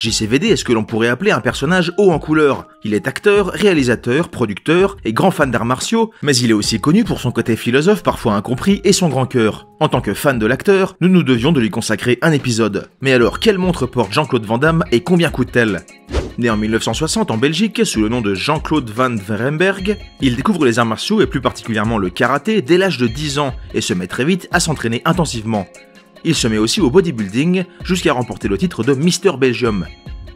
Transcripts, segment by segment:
JCVD est ce que l'on pourrait appeler un personnage haut en couleur. Il est acteur, réalisateur, producteur et grand fan d'arts martiaux, mais il est aussi connu pour son côté philosophe parfois incompris et son grand cœur. En tant que fan de l'acteur, nous nous devions de lui consacrer un épisode. Mais alors, quelle montre porte Jean-Claude Van Damme et combien coûte-t-elle ? Né en 1960 en Belgique sous le nom de Jean-Claude Van Verenberg, il découvre les arts martiaux et plus particulièrement le karaté dès l'âge de 10 ans et se met très vite à s'entraîner intensivement. Il se met aussi au bodybuilding jusqu'à remporter le titre de Mister Belgium.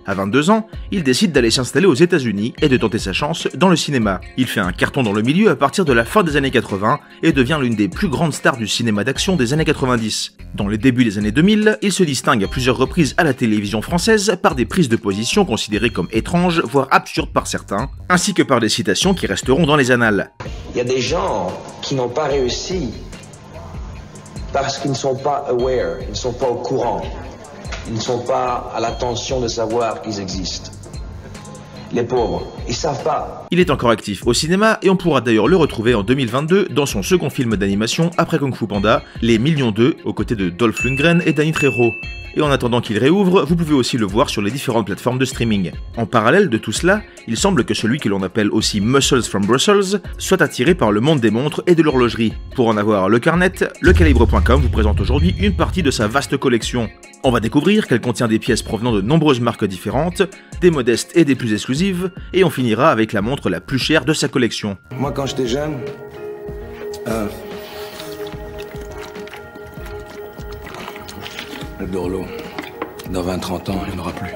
À 22 ans, il décide d'aller s'installer aux États-Unis et de tenter sa chance dans le cinéma. Il fait un carton dans le milieu à partir de la fin des années 80 et devient l'une des plus grandes stars du cinéma d'action des années 90. Dans les débuts des années 2000, il se distingue à plusieurs reprises à la télévision française par des prises de position considérées comme étranges, voire absurdes par certains, ainsi que par des citations qui resteront dans les annales. Il y a des gens qui n'ont pas réussi parce qu'ils ne sont pas aware, ils ne sont pas au courant, ils ne sont pas à l'attention de savoir qu'ils existent. Les pauvres, ils savent pas. Il est encore actif au cinéma et on pourra d'ailleurs le retrouver en 2022 dans son second film d'animation après Kung Fu Panda, Les Millions 2, aux côtés de Dolph Lundgren et Danny Trejo. Et en attendant qu'il réouvre, vous pouvez aussi le voir sur les différentes plateformes de streaming. En parallèle de tout cela, il semble que celui que l'on appelle aussi Muscles from Brussels soit attiré par le monde des montres et de l'horlogerie. Pour en avoir le carnet, lecalibre.com vous présente aujourd'hui une partie de sa vaste collection. On va découvrir qu'elle contient des pièces provenant de nombreuses marques différentes, des modestes et des plus exclusives, et on finira avec la montre la plus chère de sa collection. Moi quand j'étais jeune, le Dorlo, dans 20-30 ans, il n'y en aura plus.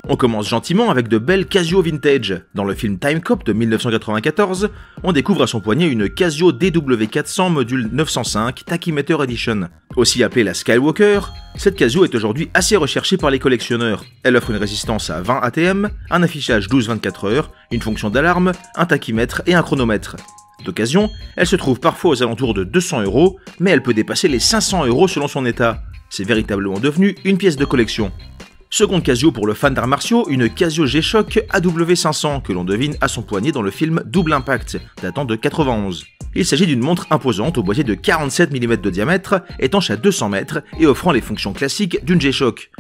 On commence gentiment avec de belles Casio vintage. Dans le film Time Cop de 1994, on découvre à son poignet une Casio DW400 module 905 Tachymeter Edition. Aussi appelée la Skywalker, cette Casio est aujourd'hui assez recherchée par les collectionneurs. Elle offre une résistance à 20 ATM, un affichage 12-24 heures, une fonction d'alarme, un tachymètre et un chronomètre. D'occasion, elle se trouve parfois aux alentours de 200 €, mais elle peut dépasser les 500 € selon son état. C'est véritablement devenu une pièce de collection. Seconde Casio pour le fan d'arts martiaux, une Casio G-Shock AW500 que l'on devine à son poignet dans le film Double Impact, datant de 91. Il s'agit d'une montre imposante au boîtier de 47 mm de diamètre, étanche à 200 mètres et offrant les fonctions classiques d'une G-Shock.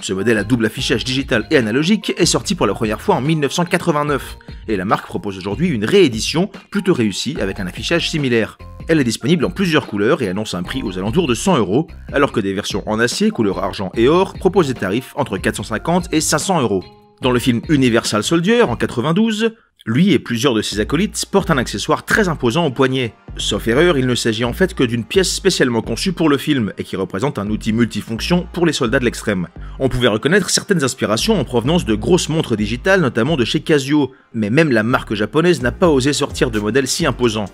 Ce modèle à double affichage digital et analogique est sorti pour la première fois en 1989, et la marque propose aujourd'hui une réédition plutôt réussie avec un affichage similaire. Elle est disponible en plusieurs couleurs et annonce un prix aux alentours de 100 €, alors que des versions en acier, couleur argent et or, proposent des tarifs entre 450 et 500 €. Dans le film Universal Soldier, en 92, lui et plusieurs de ses acolytes portent un accessoire très imposant au poignet. Sauf erreur, il ne s'agit en fait que d'une pièce spécialement conçue pour le film et qui représente un outil multifonction pour les soldats de l'extrême. On pouvait reconnaître certaines inspirations en provenance de grosses montres digitales, notamment de chez Casio, mais même la marque japonaise n'a pas osé sortir de modèles si imposants.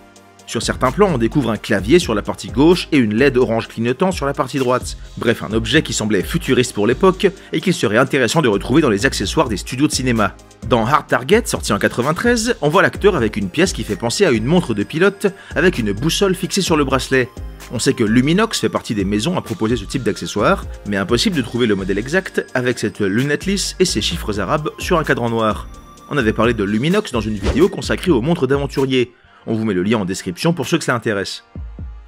Sur certains plans, on découvre un clavier sur la partie gauche et une LED orange clignotant sur la partie droite. Bref, un objet qui semblait futuriste pour l'époque et qu'il serait intéressant de retrouver dans les accessoires des studios de cinéma. Dans Hard Target, sorti en 93, on voit l'acteur avec une pièce qui fait penser à une montre de pilote avec une boussole fixée sur le bracelet. On sait que Luminox fait partie des maisons à proposer ce type d'accessoire, mais impossible de trouver le modèle exact avec cette lunette lisse et ses chiffres arabes sur un cadran noir. On avait parlé de Luminox dans une vidéo consacrée aux montres d'aventuriers. On vous met le lien en description pour ceux que ça intéresse.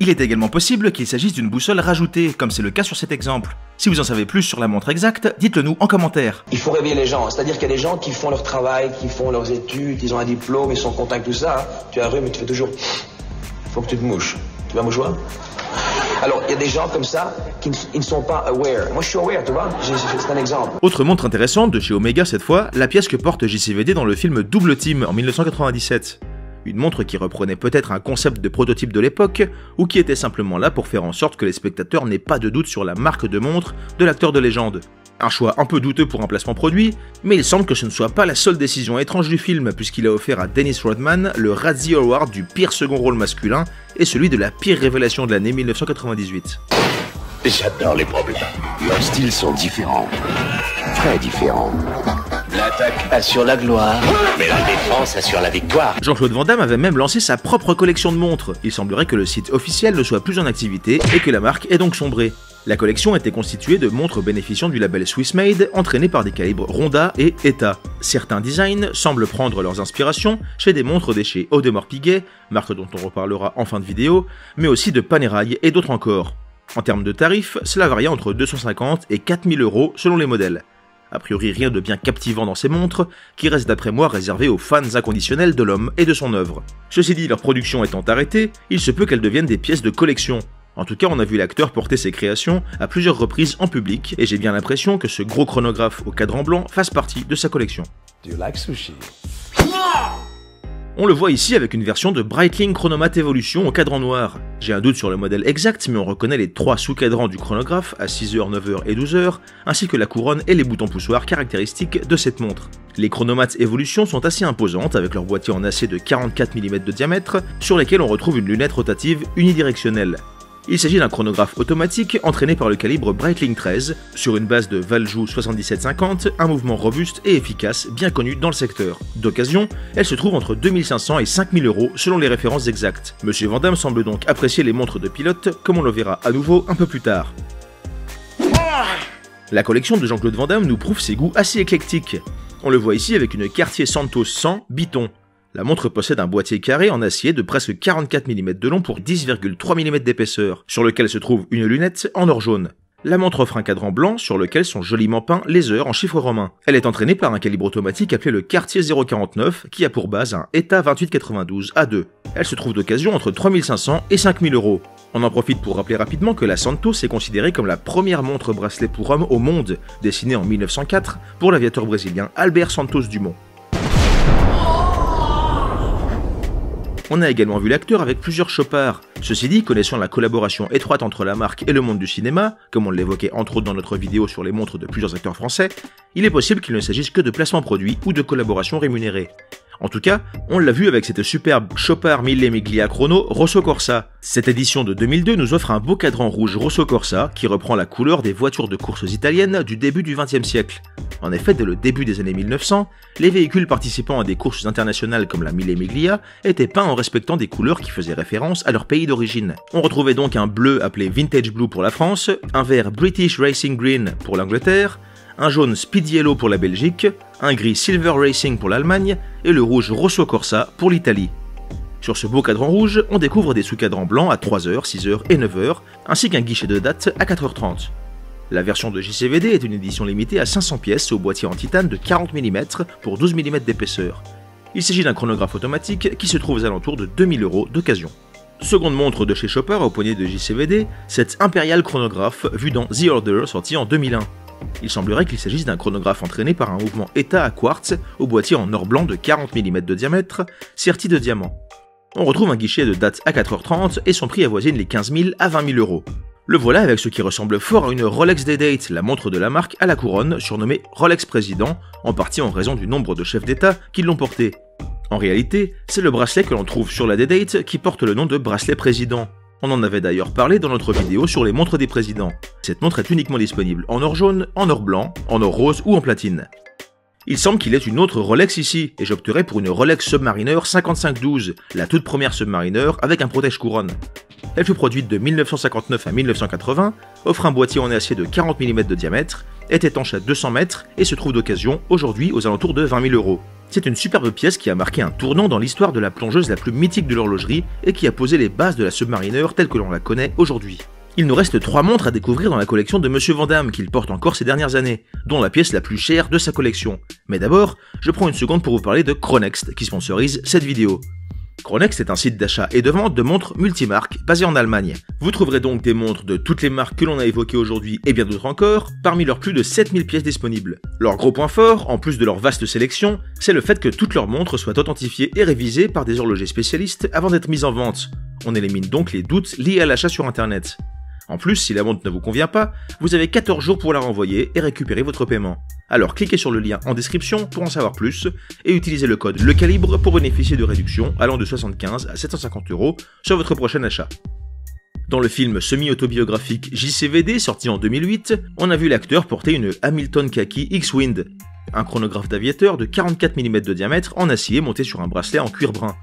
Il est également possible qu'il s'agisse d'une boussole rajoutée, comme c'est le cas sur cet exemple. Si vous en savez plus sur la montre exacte, dites-le nous en commentaire. Il faut réveiller les gens, c'est-à-dire qu'il y a des gens qui font leur travail, qui font leurs études, ils ont un diplôme, ils sont contents avec tout ça. Tu as un rhume et tu fais toujours... Faut que tu te mouches. Tu vas mouchoir? Alors, il y a des gens comme ça qui ne sont pas aware. Moi, je suis aware, tu vois, c'est un exemple. Autre montre intéressante de chez Omega cette fois, la pièce que porte JCVD dans le film Double Team en 1997. Une montre qui reprenait peut-être un concept de prototype de l'époque, ou qui était simplement là pour faire en sorte que les spectateurs n'aient pas de doute sur la marque de montre de l'acteur de légende. Un choix un peu douteux pour un placement produit, mais il semble que ce ne soit pas la seule décision étrange du film, puisqu'il a offert à Dennis Rodman le Razzie Award du pire second rôle masculin, et celui de la pire révélation de l'année 1998. J'adore les problèmes. Leurs styles sont différents. Très différents. L'attaque assure la gloire, mais la défense assure la victoire. Jean-Claude Van Damme avait même lancé sa propre collection de montres. Il semblerait que le site officiel ne soit plus en activité et que la marque ait donc sombré. La collection était constituée de montres bénéficiant du label Swiss Made, entraînées par des calibres Ronda et ETA. Certains designs semblent prendre leurs inspirations chez des montres de chez Audemars Piguet, marque dont on reparlera en fin de vidéo, mais aussi de Panerai et d'autres encore. En termes de tarifs, cela varie entre 250 et 4000 € selon les modèles. A priori rien de bien captivant dans ces montres, qui restent d'après moi réservées aux fans inconditionnels de l'homme et de son œuvre. Ceci dit, leur production étant arrêtée, il se peut qu'elles deviennent des pièces de collection. En tout cas, on a vu l'acteur porter ses créations à plusieurs reprises en public, et j'ai bien l'impression que ce gros chronographe au cadran blanc fasse partie de sa collection. Do you like sushi? On le voit ici avec une version de Breitling Chronomat Evolution au cadran noir. J'ai un doute sur le modèle exact, mais on reconnaît les 3 sous-cadrans du chronographe à 6h, 9h et 12h, ainsi que la couronne et les boutons poussoirs caractéristiques de cette montre. Les Chronomat Evolution sont assez imposantes avec leur boîtier en acier de 44 mm de diamètre, sur lesquels on retrouve une lunette rotative unidirectionnelle. Il s'agit d'un chronographe automatique entraîné par le calibre Breitling 13 sur une base de Valjoux 7750, un mouvement robuste et efficace bien connu dans le secteur. D'occasion, elle se trouve entre 2500 et 5000 € selon les références exactes. Monsieur Van Damme semble donc apprécier les montres de pilote, comme on le verra à nouveau un peu plus tard. La collection de Jean-Claude Van Damme nous prouve ses goûts assez éclectiques. On le voit ici avec une Cartier Santos 100 Biton. La montre possède un boîtier carré en acier de presque 44 mm de long pour 10,3 mm d'épaisseur, sur lequel se trouve une lunette en or jaune. La montre offre un cadran blanc sur lequel sont joliment peints les heures en chiffres romains. Elle est entraînée par un calibre automatique appelé le Cartier 049 qui a pour base un ETA 2892 A2. Elle se trouve d'occasion entre 3500 et 5000 €. On en profite pour rappeler rapidement que la Santos est considérée comme la première montre bracelet pour homme au monde, dessinée en 1904 pour l'aviateur brésilien Albert Santos Dumont. On a également vu l'acteur avec plusieurs chopards. Ceci dit, connaissant la collaboration étroite entre la marque et le monde du cinéma, comme on l'évoquait entre autres dans notre vidéo sur les montres de plusieurs acteurs français, il est possible qu'il ne s'agisse que de placements produits ou de collaborations rémunérées. En tout cas, on l'a vu avec cette superbe Chopard 1000 Miglia Chrono Rosso Corsa. Cette édition de 2002 nous offre un beau cadran rouge Rosso Corsa qui reprend la couleur des voitures de courses italiennes du début du XXe siècle. En effet, dès le début des années 1900, les véhicules participant à des courses internationales comme la 1000 Miglia étaient peints en respectant des couleurs qui faisaient référence à leur pays d'origine. On retrouvait donc un bleu appelé Vintage Blue pour la France, un vert British Racing Green pour l'Angleterre, un jaune Speed Yellow pour la Belgique, un gris Silver Racing pour l'Allemagne et le rouge Rosso Corsa pour l'Italie. Sur ce beau cadran rouge, on découvre des sous-cadrans blancs à 3h, 6h et 9h, ainsi qu'un guichet de date à 4h30. La version de JCVD est une édition limitée à 500 pièces au boîtier en titane de 40 mm pour 12 mm d'épaisseur. Il s'agit d'un chronographe automatique qui se trouve aux alentours de 2000 € d'occasion. Seconde montre de chez Chopard au poignet de JCVD, cette Imperial chronographe vue dans The Order sorti en 2001. Il semblerait qu'il s'agisse d'un chronographe entraîné par un mouvement ETA à quartz au boîtier en or blanc de 40 mm de diamètre, serti de diamant. On retrouve un guichet de date à 4h30 et son prix avoisine les 15 000 à 20 000 €. Le voilà avec ce qui ressemble fort à une Rolex D-Date, la montre de la marque à la couronne, surnommée Rolex Président, en partie en raison du nombre de chefs d'État qui l'ont porté. En réalité, c'est le bracelet que l'on trouve sur la D-Date qui porte le nom de bracelet Président. On en avait d'ailleurs parlé dans notre vidéo sur les montres des présidents. Cette montre est uniquement disponible en or jaune, en or blanc, en or rose ou en platine. Il semble qu'il ait une autre Rolex ici, et j'opterai pour une Rolex Submariner 5512, la toute première Submariner avec un protège-couronne. Elle fut produite de 1959 à 1980, offre un boîtier en acier de 40 mm de diamètre, est étanche à 200 mètres et se trouve d'occasion aujourd'hui aux alentours de 20 000 €. C'est une superbe pièce qui a marqué un tournant dans l'histoire de la plongeuse la plus mythique de l'horlogerie et qui a posé les bases de la Submariner telle que l'on la connaît aujourd'hui. Il nous reste 3 montres à découvrir dans la collection de Monsieur Van Damme qu'il porte encore ces dernières années, dont la pièce la plus chère de sa collection. Mais d'abord, je prends une seconde pour vous parler de Chronext qui sponsorise cette vidéo. Chronext est un site d'achat et de vente de montres multimarques basé en Allemagne. Vous trouverez donc des montres de toutes les marques que l'on a évoquées aujourd'hui et bien d'autres encore, parmi leurs plus de 7000 pièces disponibles. Leur gros point fort, en plus de leur vaste sélection, c'est le fait que toutes leurs montres soient authentifiées et révisées par des horlogers spécialistes avant d'être mises en vente. On élimine donc les doutes liés à l'achat sur internet. En plus, si la montre ne vous convient pas, vous avez 14 jours pour la renvoyer et récupérer votre paiement. Alors cliquez sur le lien en description pour en savoir plus et utilisez le code LECALIBRE pour bénéficier de réductions allant de 75 à 750 € sur votre prochain achat. Dans le film semi-autobiographique JCVD sorti en 2008, on a vu l'acteur porter une Hamilton Khaki X-Wind, un chronographe d'aviateur de 44 mm de diamètre en acier monté sur un bracelet en cuir brun.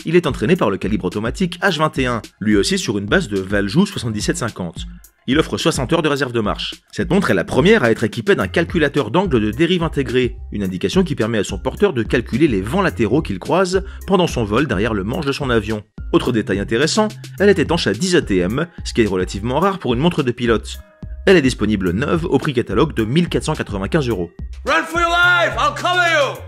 Il est entraîné par le calibre automatique H21, lui aussi sur une base de Valjoux 7750. Il offre 60 heures de réserve de marche. Cette montre est la première à être équipée d'un calculateur d'angle de dérive intégré, une indication qui permet à son porteur de calculer les vents latéraux qu'il croise pendant son vol derrière le manche de son avion. Autre détail intéressant, elle est étanche à 10 ATM, ce qui est relativement rare pour une montre de pilote. Elle est disponible neuve au prix catalogue de 1495 €. Run for your life, I'll cover you!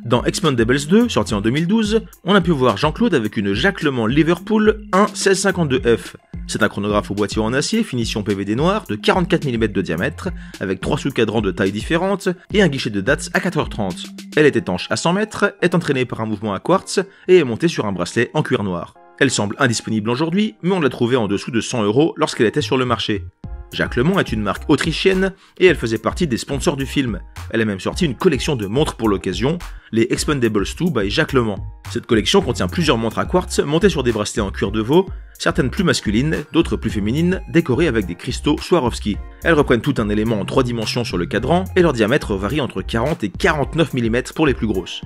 Dans Expendables 2, sorti en 2012, on a pu voir Jean-Claude avec une Jacques Le Mans Liverpool 1-1652F. C'est un chronographe au boîtier en acier finition PVD noir de 44 mm de diamètre, avec 3 sous-cadrans de tailles différentes et un guichet de dates à 4h30. Elle est étanche à 100 mètres, est entraînée par un mouvement à quartz et est montée sur un bracelet en cuir noir. Elle semble indisponible aujourd'hui, mais on l'a trouvée en dessous de 100 € lorsqu'elle était sur le marché. Jacques Le Mans est une marque autrichienne et elle faisait partie des sponsors du film. Elle a même sorti une collection de montres pour l'occasion, les Expendables 2 by Jacques Le Mans. Cette collection contient plusieurs montres à quartz montées sur des bracelets en cuir de veau, certaines plus masculines, d'autres plus féminines, décorées avec des cristaux Swarovski. Elles reprennent tout un élément en 3 dimensions sur le cadran et leur diamètre varie entre 40 et 49 mm pour les plus grosses.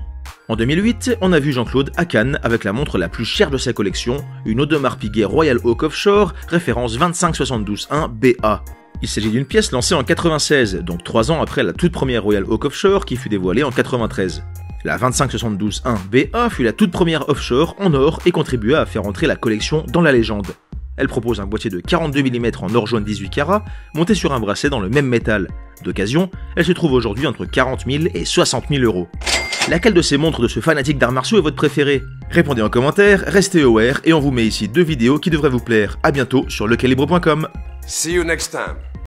En 2008, on a vu Jean-Claude à Cannes avec la montre la plus chère de sa collection, une Audemars Piguet Royal Oak Offshore, référence 25721 BA. Il s'agit d'une pièce lancée en 96, donc 3 ans après la toute première Royal Oak Offshore qui fut dévoilée en 93. La 25721 BA fut la toute première offshore en or et contribua à faire entrer la collection dans la légende. Elle propose un boîtier de 42 mm en or jaune 18 carats, monté sur un bracelet dans le même métal. D'occasion, elle se trouve aujourd'hui entre 40 000 et 60 000 €. Laquelle de ces montres de ce fanatique d'arts martiaux est votre préférée? Répondez en commentaire, restez aware et on vous met ici 2 vidéos qui devraient vous plaire. A bientôt sur lecalibre.com. See you next time.